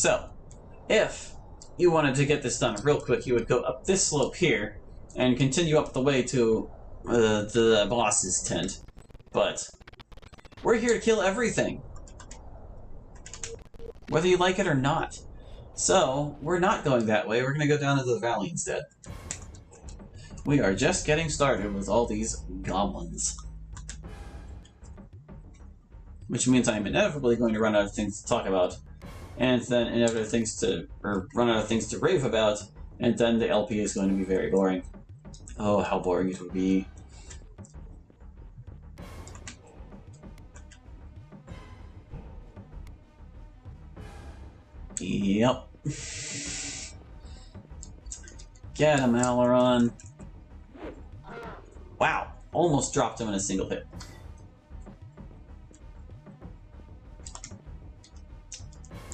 So, if you wanted to get this done real quick, you would go up this slope here and continue up the way to the boss's tent. But we're here to kill everything, whether you like it or not. So, we're not going that way. We're going to go down into the valley instead. We are just getting started with all these goblins. Which means I'm inevitably going to run out of things to talk about, and then run out of things to rave about, and then the LP is going to be very boring. Oh, how boring it would be. Yep. Get him, Aileron. Wow, almost dropped him in a single hit.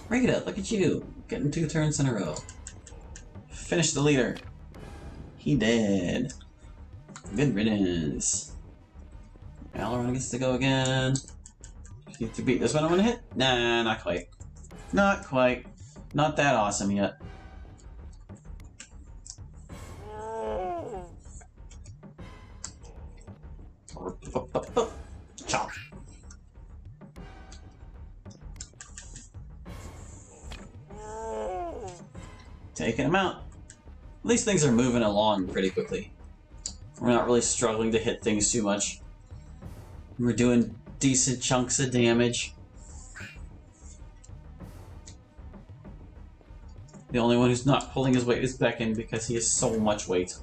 Rita, look at you, getting 2 turns in a row. Finish the leader. He did. Good riddance. Aileron gets to go again. Need to beat this one in 1 hit? Nah, not quite. Not quite. Not that awesome yet. Chop. Taking him out. At least things are moving along pretty quickly. We're not really struggling to hit things too much. We're doing decent chunks of damage. The only one who's not pulling his weight is Beckon because he has so much weight.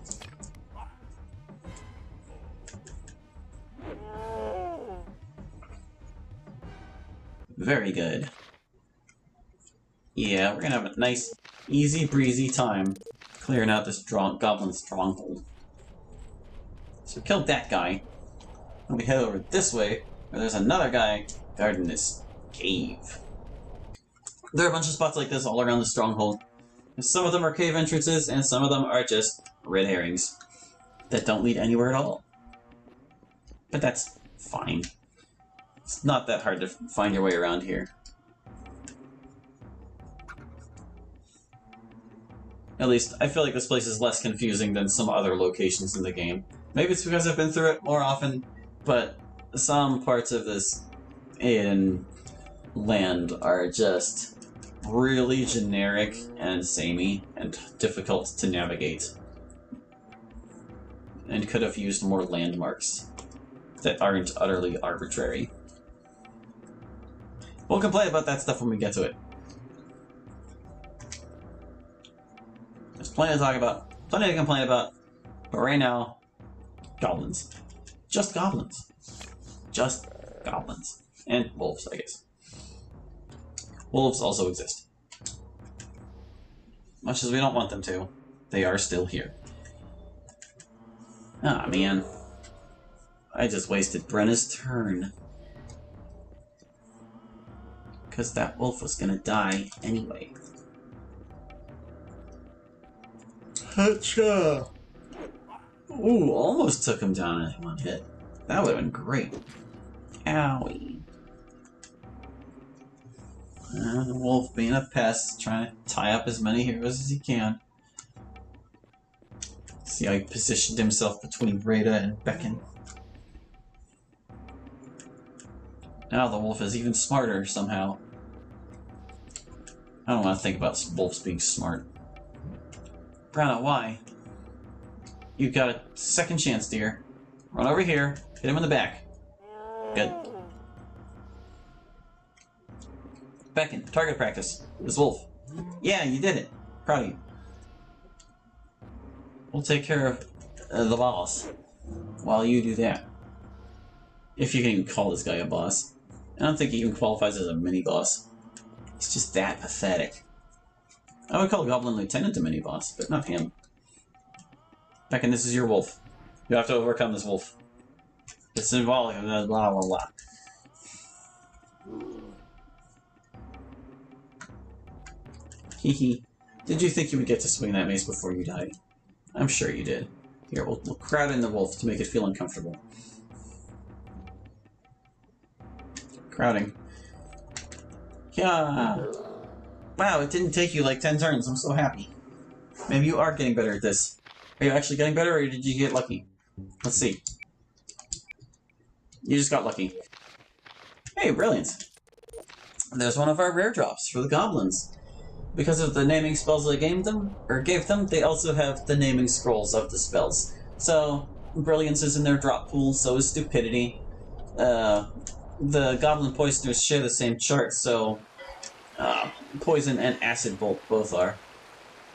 Very good. Yeah, we're gonna have a nice, easy breezy time clearing out this goblin stronghold. So we killed that guy. And we head over this way, where there's another guy guarding this cave. There are a bunch of spots like this all around the stronghold. Some of them are cave entrances, and some of them are just red herrings that don't lead anywhere at all. But that's fine. It's not that hard to find your way around here. At least, I feel like this place is less confusing than some other locations in the game. Maybe it's because I've been through it more often, but some parts of this Aidyn land are just really generic and samey and difficult to navigate. And could have used more landmarks that aren't utterly arbitrary. We'll complain about that stuff when we get to it. There's plenty to talk about, plenty to complain about, but right now, goblins. Just goblins. Just goblins. And wolves, I guess. Wolves also exist. Much as we don't want them to, they are still here. Ah, man. I just wasted Brenna's turn. Because that wolf was gonna die anyway. Hacha! Ooh, almost took him down in 1 hit. That would have been great. Owie. The wolf being a pest, trying to tie up as many heroes as he can. See how he positioned himself between Rada and Beckon. Now the wolf is even smarter somehow. I don't want to think about wolves being smart. Brana, why? You got a second chance, dear. Run over here, hit him in the back. Good. Beckon, target practice. This wolf. Yeah, you did it. Proud of you. We'll take care of the boss while you do that. If you can even call this guy a boss. I don't think he even qualifies as a mini-boss. He's just that pathetic. I would call Goblin Lieutenant a mini-boss, but not him. Beckon, this is your wolf. You have to overcome this wolf. It's involved in blah blah blah. Hehe. Did you think you would get to swing that mace before you died? I'm sure you did. Here, we'll crowd in the wolf to make it feel uncomfortable. Crowding. Yeah. Wow, it didn't take you like 10 turns. I'm so happy. Maybe you are getting better at this. Are you actually getting better, or did you get lucky? Let's see. You just got lucky. Hey, brilliant. There's one of our rare drops for the goblins. Because of the naming spells I gave them, they also have the naming scrolls of the spells. So, brilliance is in their drop pool, so is stupidity. The goblin poisoners share the same chart, so poison and acid bolt both are.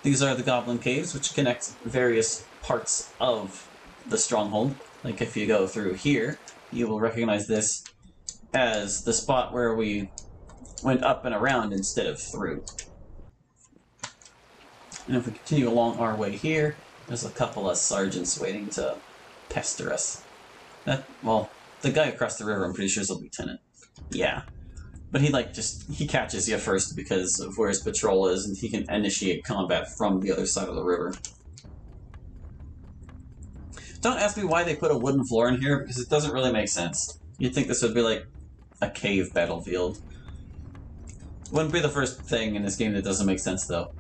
These are the goblin caves, which connect various parts of the stronghold. Like if you go through here, you will recognize this as the spot where we went up and around instead of through. And if we continue along our way here, there's a couple of sergeants waiting to pester us. Well, the guy across the river, I'm pretty sure is a lieutenant. Yeah. But he catches you first because of where his patrol is, and he can initiate combat from the other side of the river. Don't ask me why they put a wooden floor in here, because it doesn't really make sense. You'd think this would be like a cave battlefield. Wouldn't be the first thing in this game that doesn't make sense, though.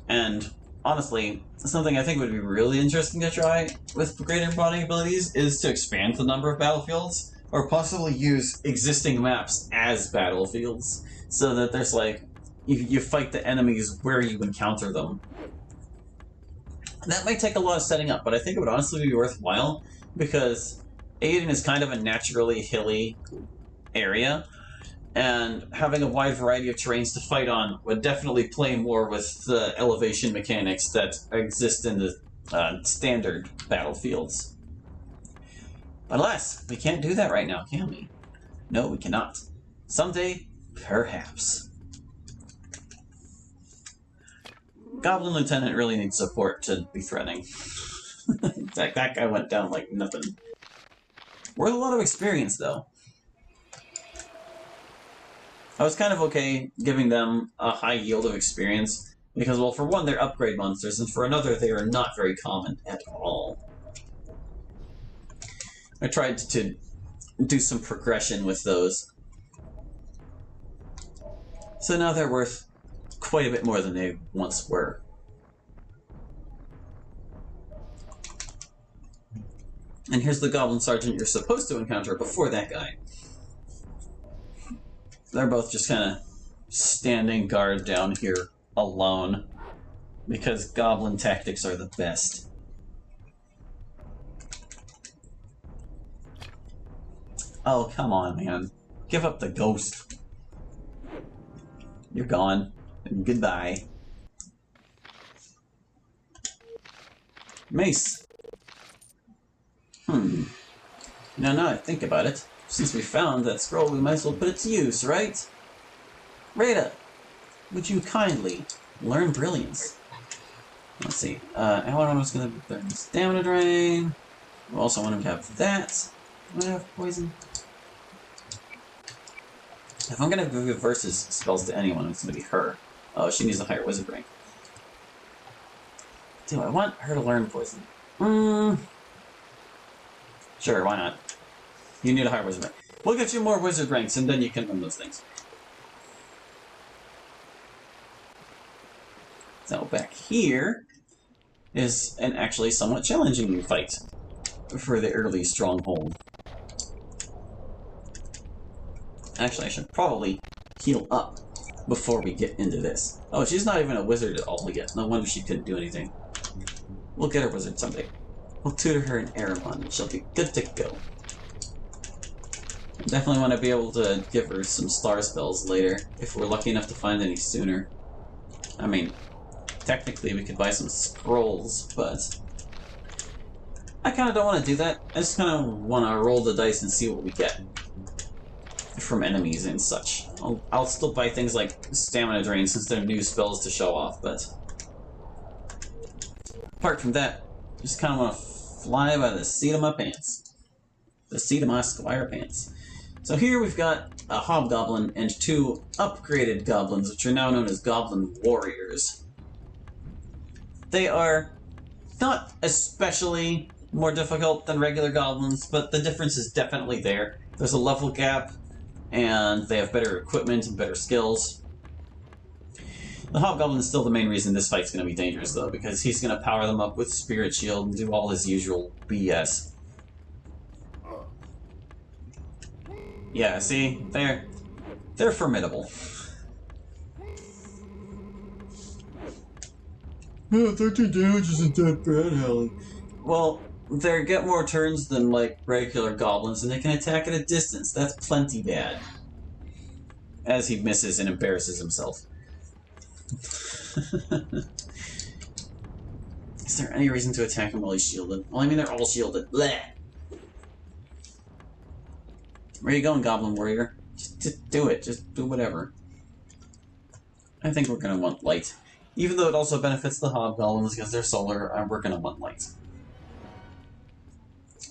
And honestly, something I think would be really interesting to try with greater body abilities is to expand the number of battlefields, or possibly use existing maps as battlefields, so that there's like, you fight the enemies where you encounter them. That might take a lot of setting up, but I think it would honestly be worthwhile, because Aidyn is kind of a naturally hilly area, and having a wide variety of terrains to fight on would definitely play more with the elevation mechanics that exist in the standard battlefields. But alas, we can't do that right now, can we? No, we cannot. Someday, perhaps. Goblin Lieutenant really needs support to be threatening. that guy went down like nothing. Worth a lot of experience, though. I was kind of okay giving them a high yield of experience, because, well, for one, they're upgrade monsters, and for another, they are not very common at all. I tried to do some progression with those. So now they're worth quite a bit more than they once were. And here's the Goblin Sergeant you're supposed to encounter before that guy. They're both just kind of standing guard down here alone, because goblin tactics are the best. Oh, come on, man. Give up the ghost. You're gone. And goodbye. Mace. Now I think about it. Since we found that scroll, we might as well put it to use, right? Rada, would you kindly learn Brilliance? Let's see. I was going to learn Stamina Drain. We also want to have that. I'm going to have Poison. If I'm going to give versus spells to anyone, it's going to be her. Oh, she needs a higher wizard rank. Do I want her to learn Poison? Sure, why not? You need a higher wizard rank. We'll get you more wizard ranks, and then you can learn those things. So back here is an actually somewhat challenging fight for the early stronghold. Actually, I should probably heal up before we get into this. Oh, she's not even a wizard at all yet. No wonder she couldn't do anything. We'll get her wizard someday. We'll tutor her in Aramon, and she'll be good to go. I definitely want to be able to give her some star spells later, if we're lucky enough to find any sooner. I mean, technically we could buy some scrolls, but I kind of don't want to do that. I just kind of want to roll the dice and see what we get from enemies and such. I'll still buy things like Stamina Drain since they're new spells to show off, but apart from that, I just kind of want to fly by the seat of my pants. The seat of my squire pants. So here we've got a hobgoblin and two upgraded goblins, which are now known as goblin warriors. They are not especially more difficult than regular goblins, but the difference is definitely there. There's a level gap, and they have better equipment and better skills. The Hobgoblin is still the main reason this fight's going to be dangerous, though, because he's going to power them up with Spirit Shield and do all his usual BS. Yeah, see? They're formidable. Oh, 13 damage isn't that bad, Helen. Well, they get more turns than, like, regular goblins, and they can attack at a distance. That's plenty bad. As he misses and embarrasses himself. Is there any reason to attack him while he's shielded? Well, I mean, they're all shielded. Blech! Where are you going, Goblin Warrior? Just do it. Just do whatever. I think we're going to want light. Even though it also benefits the Hobgoblins because they're solar, we're going to want light.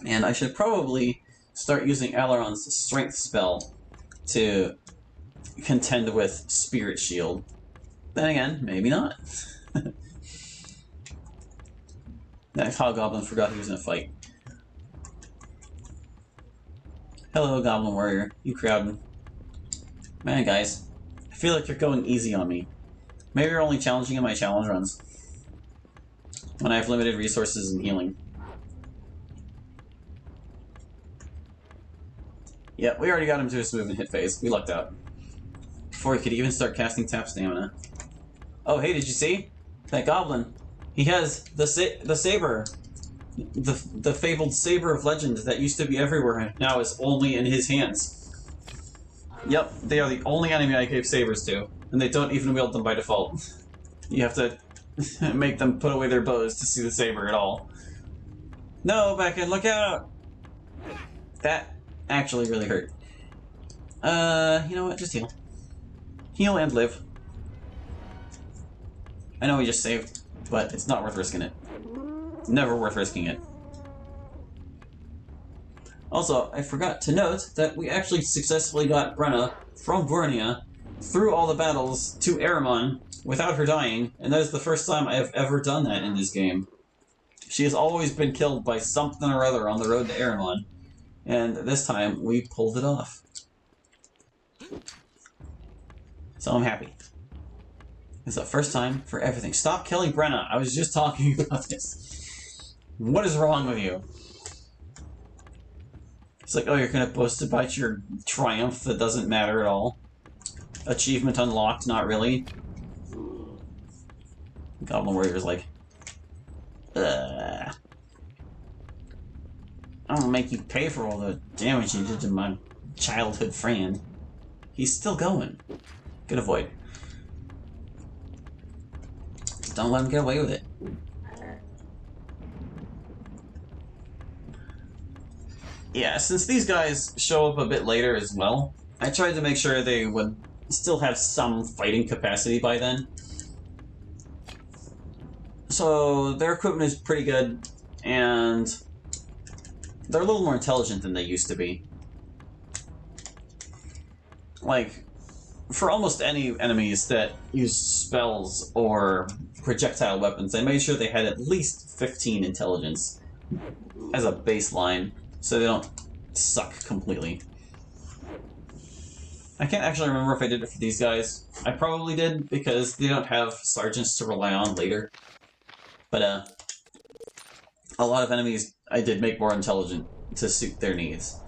And I should probably start using Aileron's Strength spell to contend with Spirit Shield. Then again, maybe not. That Hobgoblin forgot he was in a fight. Hello, Goblin Warrior. You crowding. Man, guys. I feel like you're going easy on me. Maybe you're only challenging in my challenge runs. When I have limited resources and healing. Yeah, we already got him to his move and hit phase. We lucked out. Before he could even start casting tap stamina. Oh, hey, did you see? That goblin. He has the saber. The fabled saber of legend that used to be everywhere and now is only in his hands. Yep, they are the only enemy I gave sabers to, and they don't even wield them by default. You have to make them put away their bows to see the saber at all. No, Beacon, look out! That actually really hurt. You know what? Just heal. Heal and live. I know we just saved, but it's not worth risking it. Never worth risking it. Also, I forgot to note that we actually successfully got Brenna from Vornia through all the battles to Aramon without her dying, and that is the first time I have ever done that in this game. She has always been killed by something or other on the road to Aramon, and this time we pulled it off. So I'm happy. It's the first time for everything. Stop killing Brenna. I was just talking about this. What is wrong with you? It's like, oh, you're gonna boast about your triumph that doesn't matter at all. Achievement unlocked, not really. Goblin Warrior's like, ugh. I'm gonna make you pay for all the damage you did to my childhood friend. He's still going. Good avoid. Don't let him get away with it. Yeah, since these guys show up a bit later as well, I tried to make sure they would still have some fighting capacity by then. So their equipment is pretty good, and they're a little more intelligent than they used to be. Like, for almost any enemies that use spells or projectile weapons, I made sure they had at least 15 intelligence as a baseline, so they don't suck completely. I can't actually remember if I did it for these guys. I probably did, because they don't have sergeants to rely on later. But, a lot of enemies I did make more intelligent to suit their needs.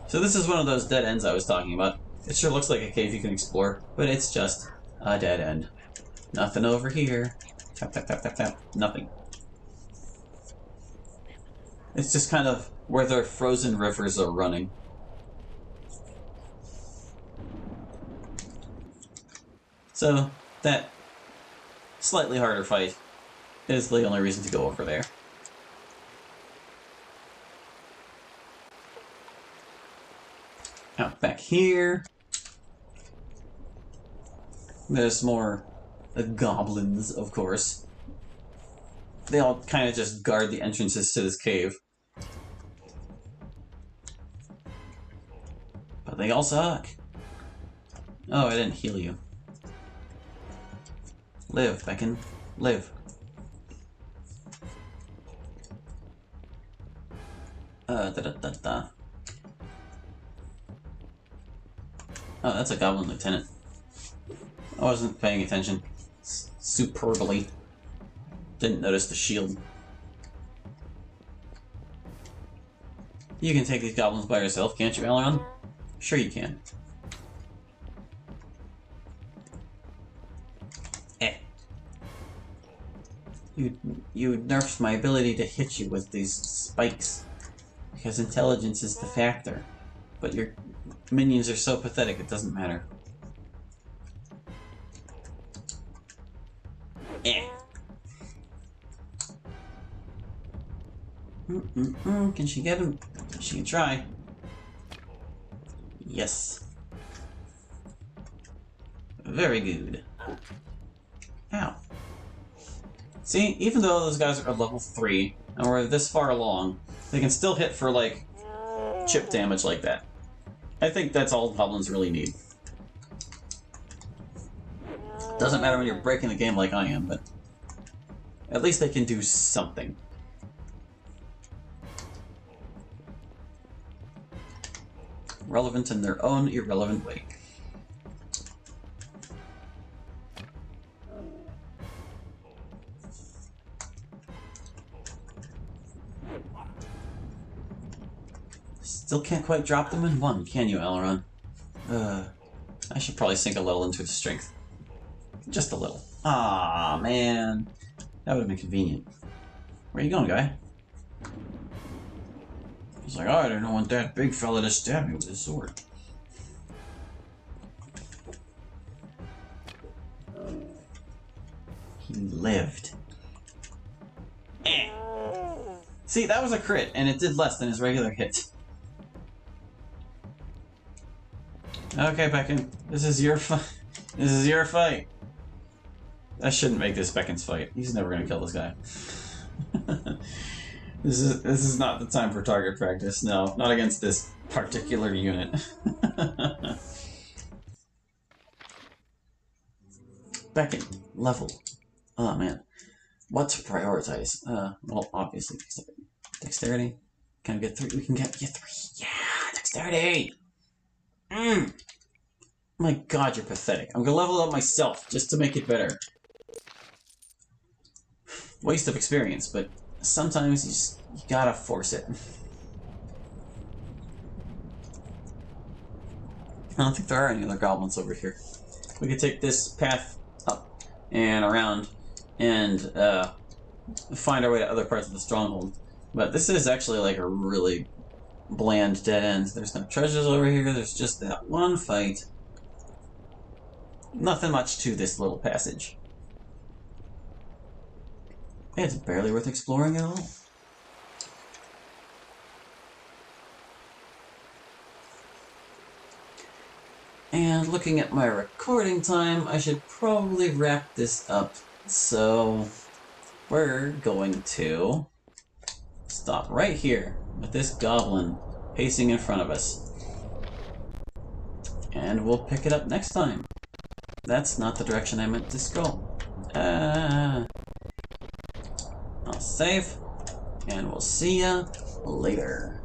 So this is one of those dead ends I was talking about. It sure looks like a cave you can explore, but it's just a dead end. Nothing over here. Tap, tap, tap, tap, tap. Nothing. It's just kind of where their frozen rivers are running. So, that slightly harder fight is the only reason to go over there. Out back here. There's more goblins, of course. They all kind of just guard the entrances to this cave. But they all suck. Oh, I didn't heal you. Live, Beacon. Live. Da-da-da-da. Oh, that's a goblin lieutenant. I wasn't paying attention. Superbly. Didn't notice the shield. You can take these goblins by yourself, can't you, Aileron? Sure you can. Eh. You nerfed my ability to hit you with these spikes. Because intelligence is the factor. But your minions are so pathetic it doesn't matter. Eh. Can she get him? She can try. Yes. Very good. Ow. See, even though those guys are level 3, and we're this far along, they can still hit for, like, chip damage like that. I think that's all goblins really need. Doesn't matter when you're breaking the game like I am, but at least they can do something. Relevant in their own irrelevant way. Still can't quite drop them in one, can you, Aileron? I should probably sink a little into his strength. Just a little. Ah, man. That would have been convenient. Where are you going, guy? He's like, oh, I don't want that big fella to stab me with his sword. He lived. Eh. See, that was a crit, and it did less than his regular hit. Okay, Beckon. This is your fight. This is your fight. I shouldn't make this Beckon's fight. He's never gonna kill this guy. This is not the time for target practice. No, not against this particular unit. Beckon, level. Oh man, what to prioritize? Well, obviously dexterity. Dexterity. Can I get 3? We can get 3. Yeah, dexterity. My God, you're pathetic. I'm gonna level up myself just to make it better. Waste of experience, but sometimes you gotta force it. I don't think there are any other goblins over here. We could take this path up and around and find our way to other parts of the stronghold. But this is actually like a really bland dead end. There's no treasures over here, there's just that one fight. Nothing much to this little passage. It's barely worth exploring at all. And looking at my recording time, I should probably wrap this up. So we're going to stop right here with this goblin pacing in front of us. And we'll pick it up next time. That's not the direction I meant to go. I'll save, and we'll see ya later.